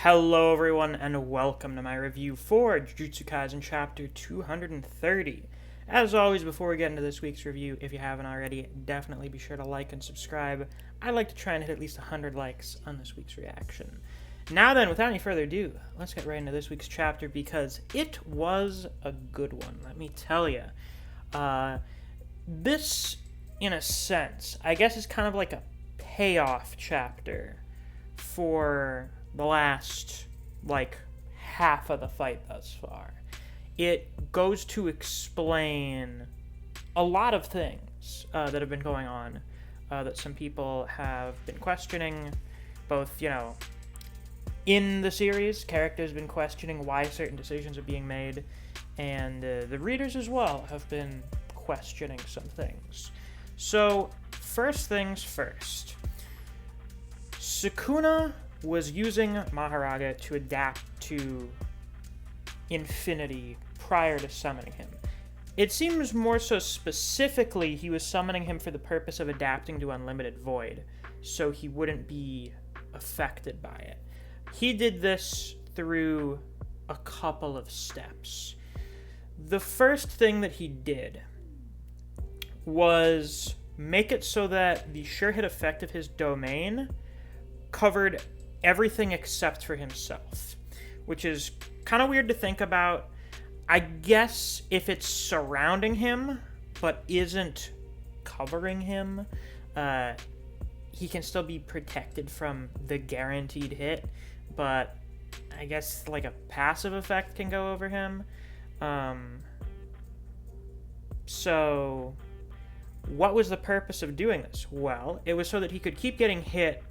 Hello everyone and welcome to my review for Jujutsu Kaisen Chapter 230. As always, before we get into this week's review, if you haven't already, definitely be sure to like and subscribe. I like to try and hit at least 100 likes on this week's reaction. Now then, without any further ado, let's get right into this week's chapter because it was a good one, let me tell you. This, in a sense, I guess is kind of like a payoff chapter for the last, half of the fight thus far. It goes to explain a lot of things that have been going on that some people have been questioning, both, in the series, characters have been questioning why certain decisions are being made, and the readers as well have been questioning some things. So, first things first. Sukuna was using Mahoraga to adapt to infinity prior to summoning him. It seems more so specifically he was summoning him for the purpose of adapting to Unlimited Void, so he wouldn't be affected by it. He did this through a couple of steps. The first thing that he did was make it so that the sure hit effect of his domain covered everything except for himself, which is kind of weird to think about. I guess if it's surrounding him but isn't covering him, he can still be protected from the guaranteed hit, but I guess a passive effect can go over him. So what was the purpose of doing this? Well, it was so that he could keep getting hit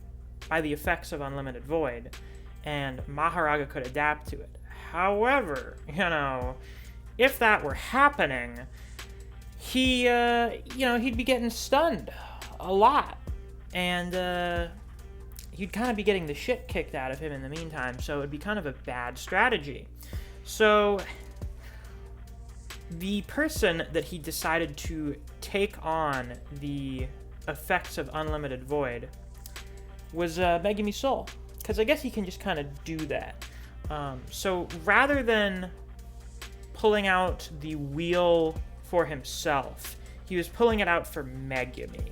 by the effects of Unlimited Void, and Mahoraga could adapt to it. However, if that were happening, he'd be getting stunned a lot, and he'd kind of be getting the shit kicked out of him in the meantime, so it'd be kind of a bad strategy. So the person that he decided to take on the effects of Unlimited Void was Megumi Soul, because I guess he can just kind of do that. So rather than pulling out the wheel for himself, he was pulling it out for Megumi.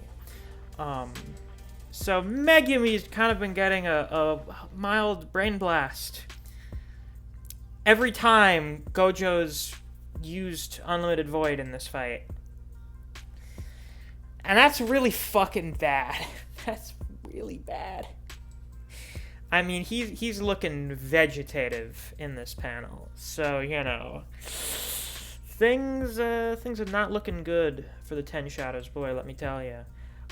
So Megumi's kind of been getting a mild brain blast every time Gojo's used Unlimited Void in this fight. And that's really fucking bad. That's really bad. I mean, he's looking vegetative in this panel, so things are not looking good for the Ten Shadows boy, let me tell you.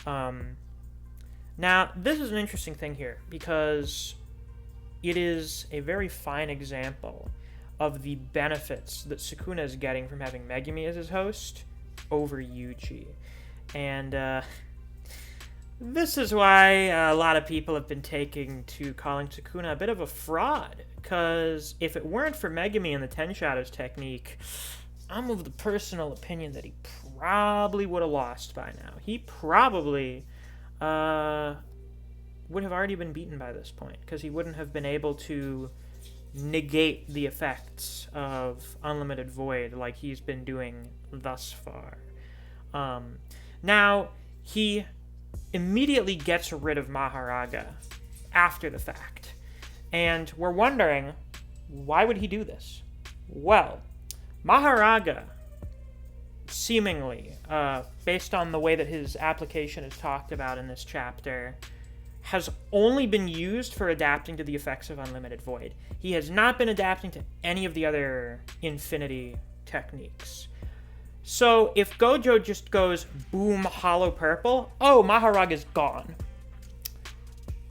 Now this is an interesting thing here because it is a very fine example of the benefits that Sukuna is getting from having Megumi as his host over Yuji, and this is why a lot of people have been taking to calling Sukuna a bit of a fraud, because if it weren't for Megumi and the Ten Shadows technique, I'm of the personal opinion that he probably would have lost by now. He probably would have already been beaten by this point, because he wouldn't have been able to negate the effects of Unlimited Void like he's been doing thus far. Now, he immediately gets rid of Mahoraga after the fact. And we're wondering, why would he do this? Well, Mahoraga, seemingly, based on the way that his application is talked about in this chapter, has only been used for adapting to the effects of Unlimited Void. He has not been adapting to any of the other Infinity techniques. So if Gojo just goes boom hollow purple, oh, Mahoraga's gone.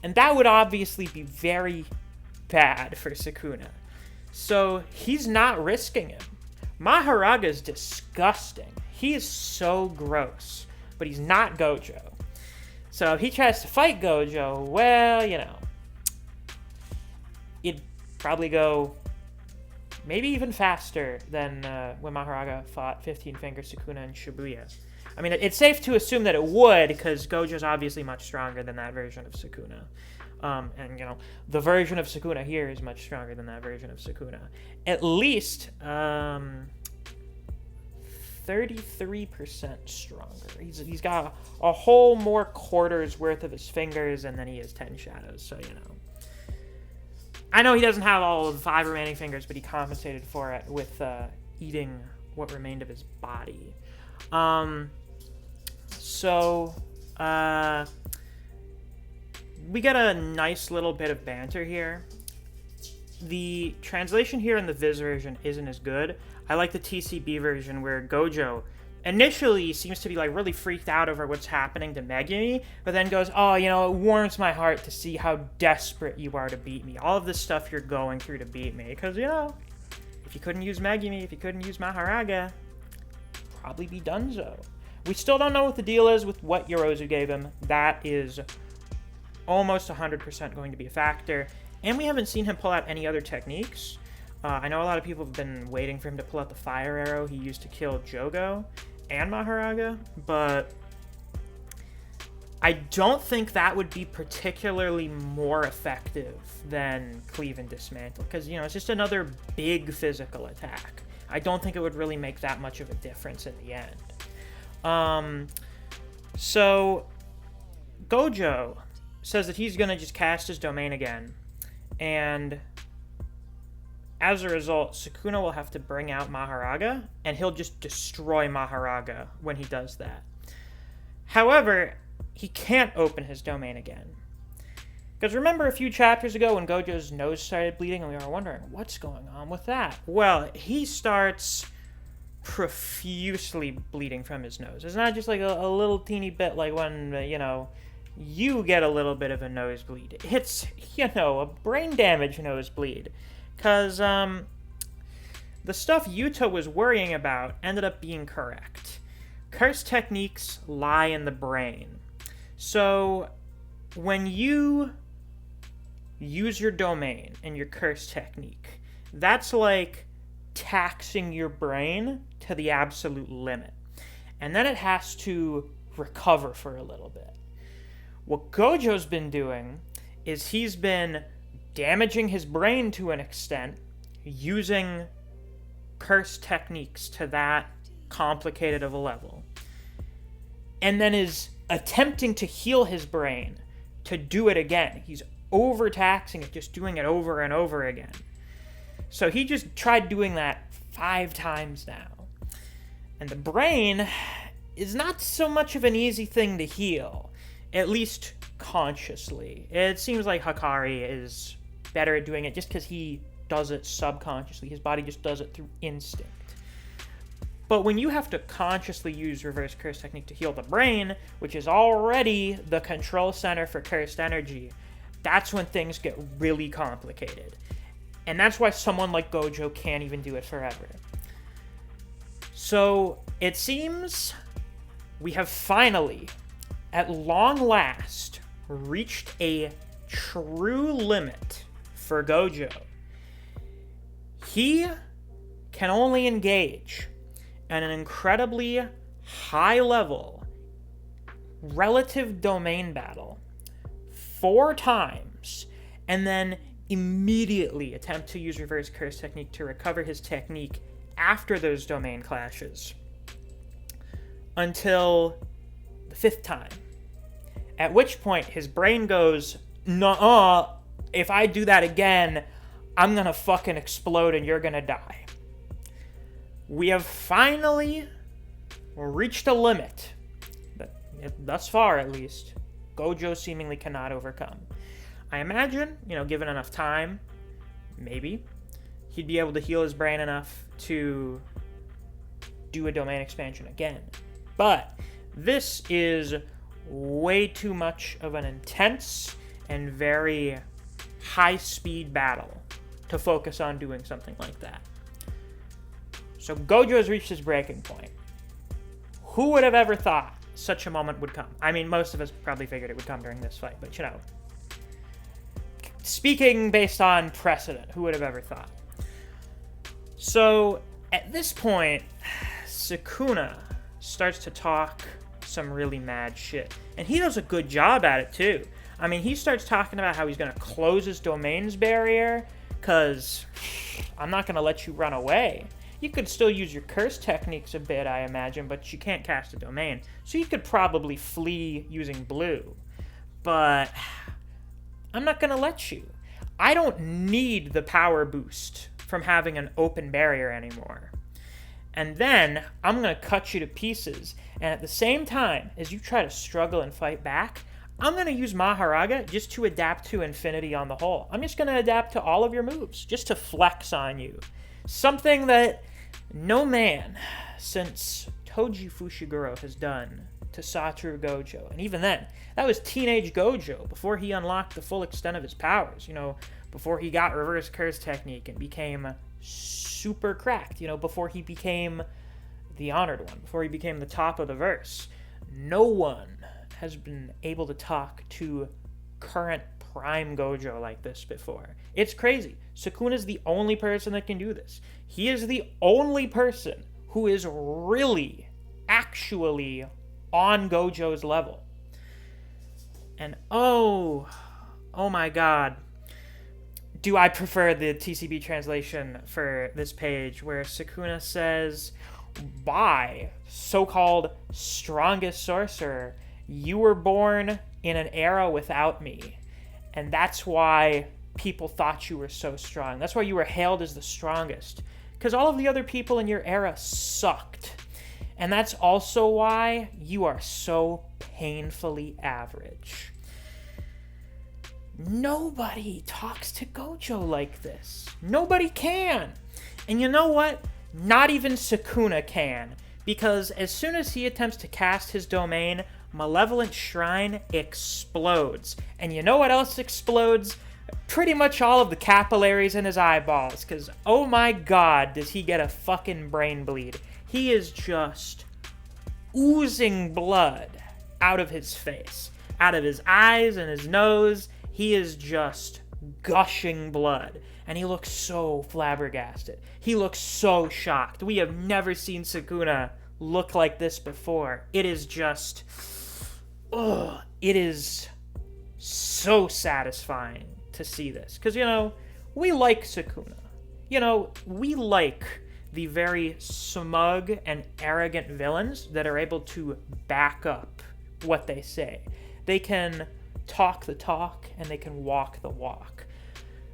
And that would obviously be very bad for Sukuna. So he's not risking him. Mahoraga's disgusting. He is so gross, but he's not Gojo. So if he tries to fight Gojo, well, it'd probably go maybe even faster than when Mahoraga fought 15 Finger Sukuna and Shibuya. I mean, it's safe to assume that it would, because Gojo's obviously much stronger than that version of Sukuna. And, the version of Sukuna here is much stronger than that version of Sukuna. At least 33% stronger. He's got a whole more quarter's worth of his fingers, and then he has 10 shadows, so, I know he doesn't have all of the 5 remaining fingers, but he compensated for it with eating what remained of his body. We get a nice little bit of banter here. The translation here in the Viz version isn't as good. I like the TCB version where Gojo initially seems to be really freaked out over what's happening to Megumi, but then goes, it warms my heart to see how desperate you are to beat me. All of this stuff you're going through to beat me. Because, if you couldn't use Megumi, if you couldn't use Maharaga, probably be donezo. We still don't know what the deal is with what Yorozu gave him. That is almost 100% going to be a factor. And we haven't seen him pull out any other techniques. I know a lot of people have been waiting for him to pull out the fire arrow he used to kill Jogo and Maharaga, but I don't think that would be particularly more effective than Cleave and Dismantle, because, it's just another big physical attack. I don't think it would really make that much of a difference in the end. So Gojo says that he's going to just cast his domain again, and as a result, Sukuna will have to bring out Maharaga, and he'll just destroy Maharaga when he does that. However, he can't open his domain again. Because remember a few chapters ago when Gojo's nose started bleeding, and we were wondering, what's going on with that? Well, he starts profusely bleeding from his nose. It's not just a little teeny bit like when, you get a little bit of a nosebleed. It's, a brain damage nosebleed. Because the stuff Yuta was worrying about ended up being correct. Curse techniques lie in the brain. So when you use your domain and your curse technique, that's like taxing your brain to the absolute limit. And then it has to recover for a little bit. What Gojo's been doing is he's been damaging his brain to an extent, using curse techniques to that complicated of a level, and then is attempting to heal his brain to do it again. He's overtaxing it, just doing it over and over again. So he just tried doing that 5 times now. And the brain is not so much of an easy thing to heal, at least consciously. It seems like Hakari is better at doing it just because he does it subconsciously. His body just does it through instinct. But when you have to consciously use reverse curse technique to heal the brain, which is already the control center for cursed energy, that's when things get really complicated. And that's why someone like Gojo can't even do it forever. So it seems we have finally, at long last, reached a true limit for Gojo. He can only engage in an incredibly high level relative domain battle 4 times, and then immediately attempt to use reverse curse technique to recover his technique after those domain clashes until the 5th time, at which point his brain goes, nuh-uh, if I do that again, I'm gonna fucking explode and you're gonna die. We have finally reached a limit that, thus far at least, Gojo seemingly cannot overcome. I imagine, given enough time, maybe, he'd be able to heal his brain enough to do a domain expansion again. But this is way too much of an intense and very high-speed battle to focus on doing something like that. So Gojo has reached his breaking point. Who would have ever thought such a moment would come? I mean, most of us probably figured it would come during this fight, but speaking based on precedent, who would have ever thought? So at this point, Sukuna starts to talk some really mad shit. And he does a good job at it too. I mean, he starts talking about how he's going to close his domain's barrier, because I'm not going to let you run away. You could still use your curse techniques a bit, I imagine, but you can't cast a domain. So you could probably flee using blue. But I'm not going to let you. I don't need the power boost from having an open barrier anymore. And then I'm going to cut you to pieces. And at the same time, as you try to struggle and fight back, I'm going to use Maharaga just to adapt to infinity on the whole. I'm just going to adapt to all of your moves, just to flex on you. Something that no man since Toji Fushiguro has done to Satoru Gojo. And even then, that was teenage Gojo, before he unlocked the full extent of his powers, before he got reverse curse technique and became super cracked, before he became the honored one, before he became the top of the verse. No one has been able to talk to current prime Gojo like this before. It's crazy. Sukuna's the only person that can do this. He is the only person who is really, actually on Gojo's level. And oh my god, do I prefer the TCB translation for this page, where Sukuna says, "By so-called strongest sorcerer, you were born in an era without me, and that's why people thought you were so strong. That's why you were hailed as the strongest, because all of the other people in your era sucked. And that's also why you are so painfully average." Nobody talks to Gojo like this. Nobody can. And you know what? Not even Sukuna can. Because as soon as he attempts to cast his domain, Malevolent Shrine explodes. And you know what else explodes? Pretty much all of the capillaries in his eyeballs. Because, oh my god, does he get a fucking brain bleed. He is just oozing blood out of his face. Out of his eyes and his nose. He is just gushing blood. And he looks so flabbergasted. He looks so shocked. We have never seen Sukuna look like this before. It is just... it is so satisfying to see this. Because, we like Sukuna. We like the very smug and arrogant villains that are able to back up what they say. They can talk the talk, and they can walk the walk.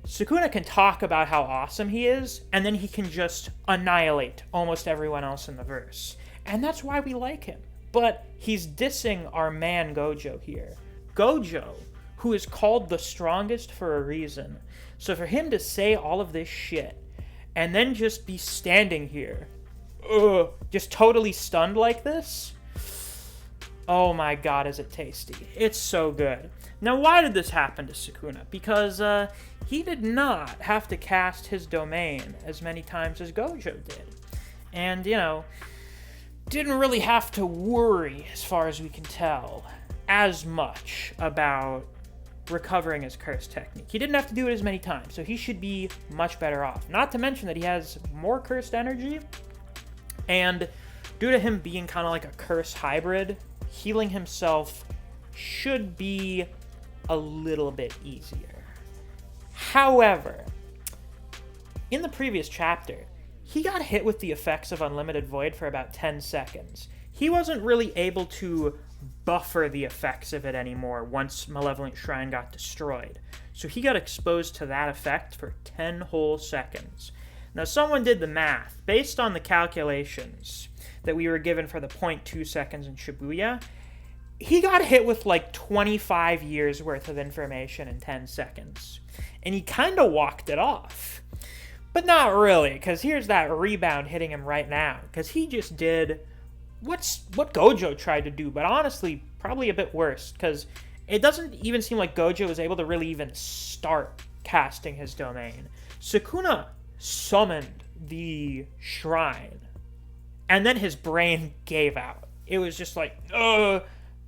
Sukuna can talk about how awesome he is, and then he can just annihilate almost everyone else in the verse. And that's why we like him. But he's dissing our man Gojo here. Gojo, who is called the strongest for a reason. So for him to say all of this shit, and then just be standing here, just totally stunned like this, oh my god, is it tasty. It's so good. Now, why did this happen to Sukuna? Because he did not have to cast his domain as many times as Gojo did. And, didn't really have to worry, as far as we can tell, as much about recovering his curse technique. He didn't have to do it as many times, so he should be much better off. Not to mention that he has more cursed energy, and due to him being kind of like a curse hybrid, healing himself should be a little bit easier. However, in the previous chapter, he got hit with the effects of Unlimited Void for about 10 seconds. He wasn't really able to buffer the effects of it anymore once Malevolent Shrine got destroyed. So he got exposed to that effect for 10 whole seconds. Now, someone did the math. Based on the calculations that we were given for the 0.2 seconds in Shibuya, he got hit with like 25 years worth of information in 10 seconds. And he kind of walked it off. But not really, because here's that rebound hitting him right now. Because he just did what Gojo tried to do, but honestly, probably a bit worse. Because it doesn't even seem like Gojo was able to really even start casting his domain. Sukuna summoned the shrine, and then his brain gave out. It was just like, no,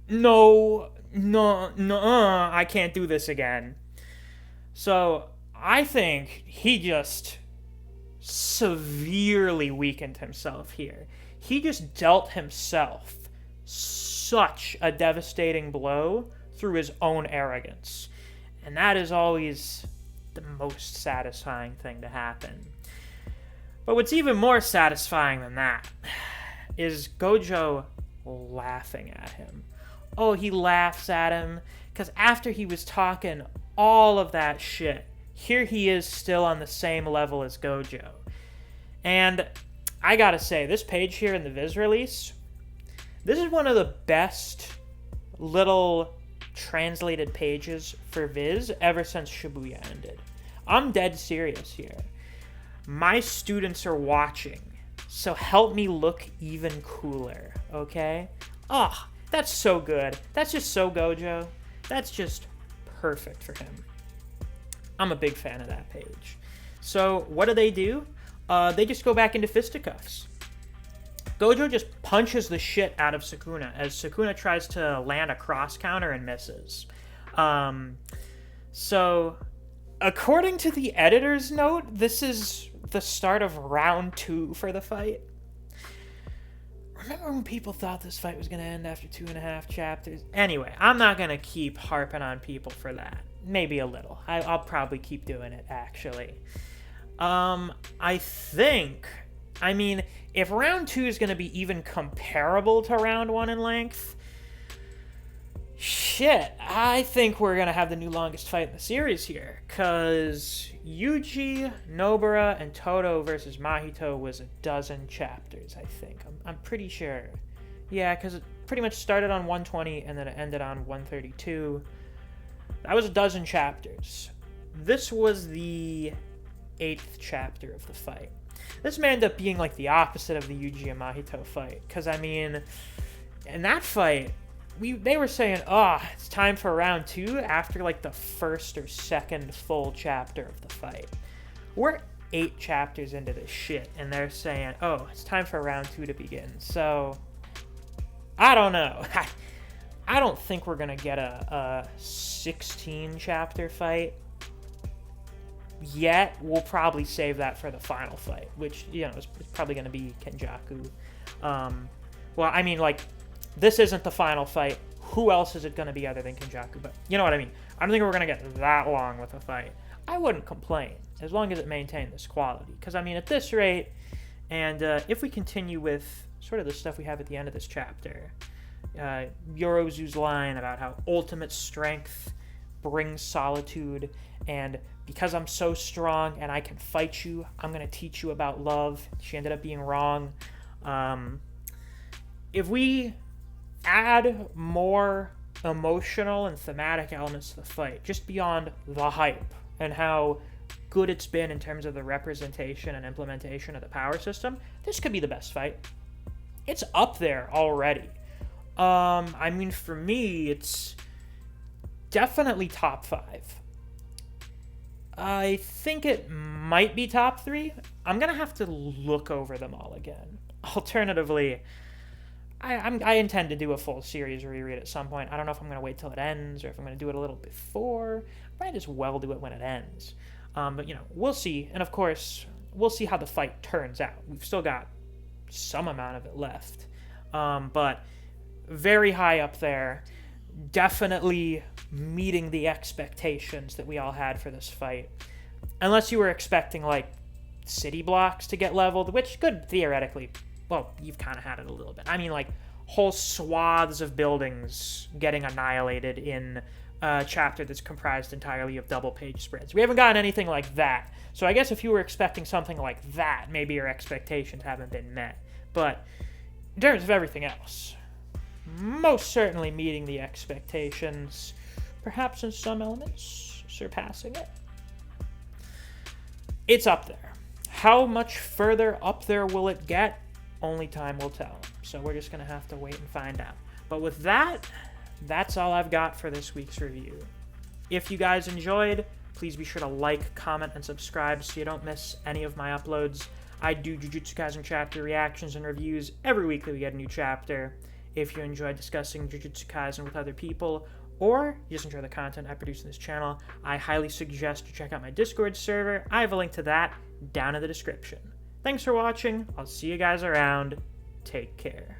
I can't do this again. So I think he just severely weakened himself here. He just dealt himself such a devastating blow through his own arrogance. And that is always the most satisfying thing to happen. But what's even more satisfying than that is Gojo laughing at him. Oh, he laughs at him because after he was talking all of that shit, here he is still on the same level as Gojo. And I gotta say, this page here in the Viz release, this is one of the best little translated pages for Viz ever since Shibuya ended. I'm dead serious here. My students are watching, so help me look even cooler, okay? Oh, that's so good. That's just so Gojo. That's just perfect for him. I'm a big fan of that page. So what do? They just go back into fisticuffs. Gojo just punches the shit out of Sukuna as Sukuna tries to land a cross counter and misses. So, according to the editor's note, this is the start of round 2 for the fight. Remember when people thought this fight was going to end after 2.5 chapters? Anyway, I'm not going to keep harping on people for that. Maybe a little. I'll probably keep doing it, actually. I mean, if round 2 is going to be even comparable to round 1 in length, shit, I think we're going to have the new longest fight in the series here. Because Yuji, Nobara, and Todo versus Mahito was 12 chapters, I think. I'm pretty sure. Yeah, because it pretty much started on 120 and then it ended on 132. That was 12 chapters. This was the 8th chapter of the fight. This may end up being like the opposite of the Yuji and Mahito fight. Because, I mean, in that fight, they were saying, it's time for round 2 after like the first or second full chapter of the fight. We're 8 chapters into this shit, and they're saying, it's time for round 2 to begin. So, I don't know. I don't think we're going to get a 16 chapter fight yet. We'll probably save that for the final fight, which, is probably going to be Kenjaku. Well, I mean, like, this isn't the final fight. Who else is it going to be other than Kenjaku? But you know what I mean. I don't think we're going to get that long with a fight. I wouldn't complain as long as it maintained this quality. Because, I mean, at this rate, and if we continue with sort of the stuff we have at the end of this chapter, Yorozu's line about how ultimate strength brings solitude, and because I'm so strong and I can fight you, I'm going to teach you about love. She ended up being wrong. If we add more emotional and thematic elements to the fight, just beyond the hype and how good it's been in terms of the representation and implementation of the power system, this could be the best fight. It's up there already. I mean, for me, it's definitely top 5. I think it might be top 3. I'm going to have to look over them all again. Alternatively, I intend to do a full series reread at some point. I don't know if I'm going to wait till it ends or if I'm going to do it a little before. I might as well do it when it ends. But, we'll see. And, of course, we'll see how the fight turns out. We've still got some amount of it left. But very high up there. Definitely meeting the expectations that we all had for this fight. Unless you were expecting, like, city blocks to get leveled, which could theoretically... Well, you've kind of had it a little bit. I mean, like, whole swaths of buildings getting annihilated in a chapter that's comprised entirely of double-page spreads. We haven't gotten anything like that. So I guess if you were expecting something like that, maybe your expectations haven't been met. But in terms of everything else, most certainly meeting the expectations, perhaps in some elements surpassing it. It's up there. How much further up there will it get? Only time will tell. So we're just going to have to wait and find out. But with that, that's all I've got for this week's review. If you guys enjoyed, please be sure to like, comment, and subscribe so you don't miss any of my uploads. I do Jujutsu Kaisen chapter reactions and reviews every week that we get a new chapter. If you enjoy discussing Jujutsu Kaisen with other people, or you just enjoy the content I produce in this channel, I highly suggest you check out my Discord server. I have a link to that down in the description. Thanks for watching. I'll see you guys around. Take care.